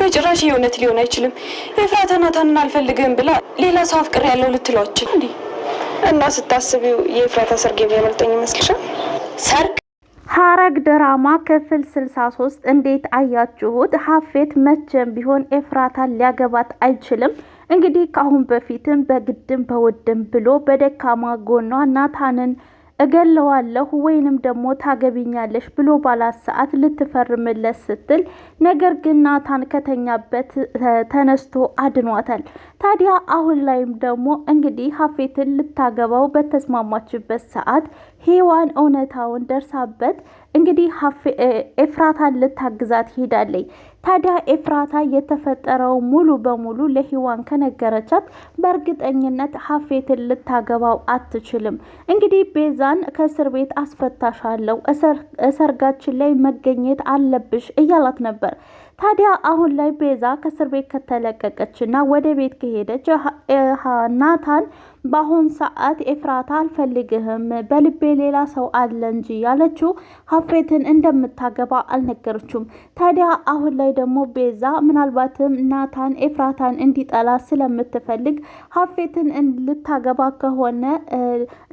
በጭራሽ የእውነት ሊሆን አይችልም። ኤፍራታ ናታንን አልፈልግም ብላ ሌላ ሰው አፍቅር ያለው ልትሏችን እንዴ? እና ስታስቢው የኤፍራታ ሰርግ የሚያመልጠኝ ይመስልሻል? ሰርግ ሐረግ ድራማ ክፍል 63 እንዴት አያችሁት? ሀፌት መቼም ቢሆን ኤፍራታን ሊያገባት አይችልም። እንግዲህ ከአሁን በፊትም በግድም በውድም ብሎ በደካማ ጎኗ ናታንን እገለዋለሁ ወይንም ደግሞ ታገቢኛለሽ ብሎ ባላት ሰዓት ልትፈርምለት ስትል ነገር ግን ናታን ከተኛበት ተነስቶ አድኗታል። ታዲያ አሁን ላይም ደግሞ እንግዲህ ሀፌትን ልታገባው በተስማማችበት ሰዓት ሔዋን እውነታውን ደርሳበት እንግዲህ ኤፍራታን ልታግዛት ሄዳለች። ታዲያ ኤፍራታ የተፈጠረው ሙሉ በሙሉ ለሔዋን ከነገረቻት በእርግጠኝነት ሀፌትን ልታገባው አትችልም። እንግዲህ ቤዛን ከእስር ቤት አስፈታሻለሁ፣ እሰርጋችን ላይ መገኘት አለብሽ እያላት ነበር። ታዲያ አሁን ላይ ቤዛ ከእስር ቤት ከተለቀቀችና ወደ ቤት ከሄደች ናታን በአሁን ሰዓት ኤፍራታ አልፈልግህም በልቤ ሌላ ሰው አለ እንጂ ያለችው ሀፌትን እንደምታገባ አልነገረችውም። ታዲያ አሁን ላይ ደግሞ ቤዛ ምናልባትም ናታን ኤፍራታን እንዲጠላ ስለምትፈልግ ሀፌትን ልታገባ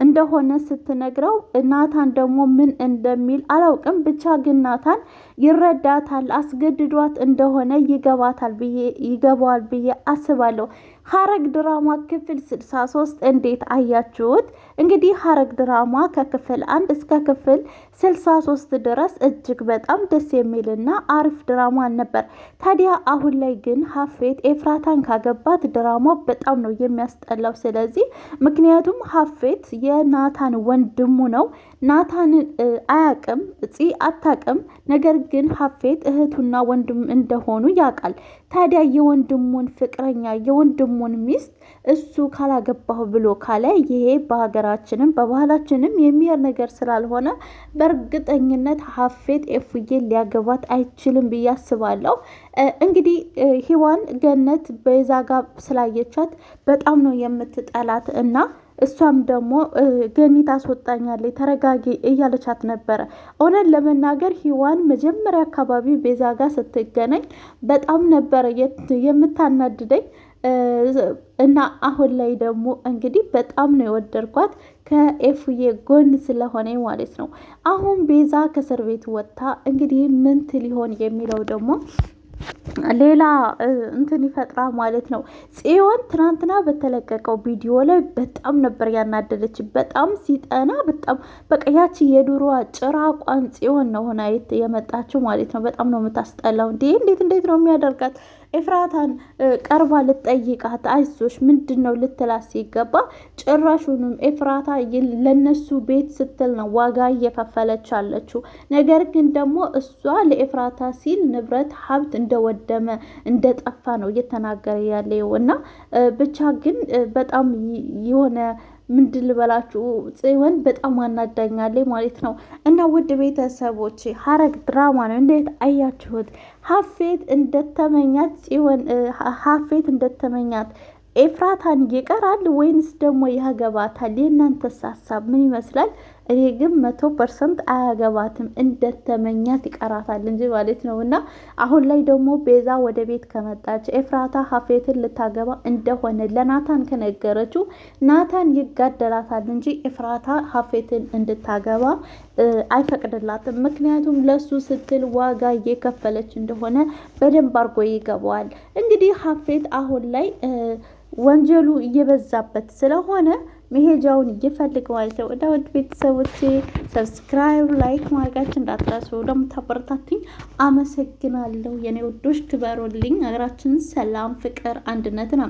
እንደሆነ ስትነግረው ናታን ደግሞ ምን እንደሚል አላውቅም። ብቻ ግን ናታን ይረዳታል፣ አስገድዷት እንደሆነ ይገባዋል ብዬ አስባለሁ። ሐረግ ድራማ ክፍል 63 እንዴት አያችሁት? እንግዲህ ሐረግ ድራማ ከክፍል 1 እስከ ክፍል 63 ድረስ እጅግ በጣም ደስ የሚልና አሪፍ ድራማ ነበር። ታዲያ አሁን ላይ ግን ሀፌት ኤፍራታን ካገባት ድራማው በጣም ነው የሚያስጠላው። ስለዚህ ምክንያቱም ሀፌት የናታን ወንድሙ ነው። ናታን አያቅም፣ ፂ አታቅም። ነገር ግን ሀፌት እህቱና ወንድም እንደሆኑ ያውቃል። ታዲያ የወንድሙን ፍቅረኛ የወንድሙን ሚስት እሱ ካላገባሁ ብሎ ካለ ይሄ በሀገራችንም በባህላችንም የሚሄድ ነገር ስላልሆነ በእርግጠኝነት ሀፌት ኤፉዬን ሊያገባት አይችልም ብዬ አስባለሁ። እንግዲህ ሔዋን ገነት ቤዛ ጋር ስላየቻት በጣም ነው የምትጠላት እና እሷም ደግሞ ገኒ ታስወጣኛለች ተረጋጊ እያለቻት ነበረ። እውነት ለመናገር ሔዋን መጀመሪያ አካባቢ ቤዛ ጋር ስትገናኝ በጣም ነበረ የምታናድደኝ እና አሁን ላይ ደግሞ እንግዲህ በጣም ነው የወደድኳት ከኤፉዬ ጎን ስለሆነ ማለት ነው። አሁን ቤዛ ከእስር ቤት ወጥታ እንግዲህ ምን ሊሆን የሚለው ደግሞ ሌላ እንትን ይፈጥራ ማለት ነው። ጽዮን ትናንትና በተለቀቀው ቪዲዮ ላይ በጣም ነበር ያናደደች። በጣም ሲጠና በጣም በቃ ያቺ የዱሮዋ ጭራቋን ጽዮን ነው ሆና የመጣችው ማለት ነው። በጣም ነው የምታስጠላው። እንዴት ነው የሚያደርጋት? ኤፍራታን ቀርባ ልትጠይቃት አይዞሽ ምንድን ነው ልትላት ሲገባ ጭራሹንም ኤፍራታ ለነሱ ቤት ስትል ነው ዋጋ እየከፈለች አለችው። ነገር ግን ደግሞ እሷ ለኤፍራታ ሲል ንብረት ሀብት እንደወደመ እንደጠፋ ነው እየተናገረ ያለው እና ብቻ ግን በጣም የሆነ ምንድን ልበላችሁ ጽዮን በጣም አናዳኛለች ማለት ነው። እና ውድ ቤተሰቦች ሐረግ ድራማ ነው። እንዴት አያችሁት? ሀፌት እንደተመኛት ጽዮን ሀፌት እንደተመኛት ኤፍራታን ይቀራል ወይንስ ደግሞ ያገባታል? የእናንተስ ሀሳብ ምን ይመስላል? እኔ ግን 100% አያገባትም እንደተመኛት ይቀራታል እንጂ ማለት ነው። እና አሁን ላይ ደግሞ ቤዛ ወደ ቤት ከመጣች ኤፍራታ ሀፌትን ልታገባ እንደሆነ ለናታን ከነገረችው ናታን ይጋደላታል እንጂ ኤፍራታ ሀፌትን እንድታገባ አይፈቅድላትም። ምክንያቱም ለሱ ስትል ዋጋ እየከፈለች እንደሆነ በደንብ አድርጎ ይገባዋል። እንግዲህ ሀፌት አሁን ላይ ወንጀሉ እየበዛበት ስለሆነ መሄጃውን ይፈልገዋል። ወደ ውድ ቤተሰቦቼ ሰብስክራይብ ላይክ ማድረጋችሁ እንዳትረሱ። ለምታበረታቱኝ አመሰግናለሁ። የኔ ውዶች ክበሩልኝ። ሀገራችንን ሰላም፣ ፍቅር፣ አንድነትን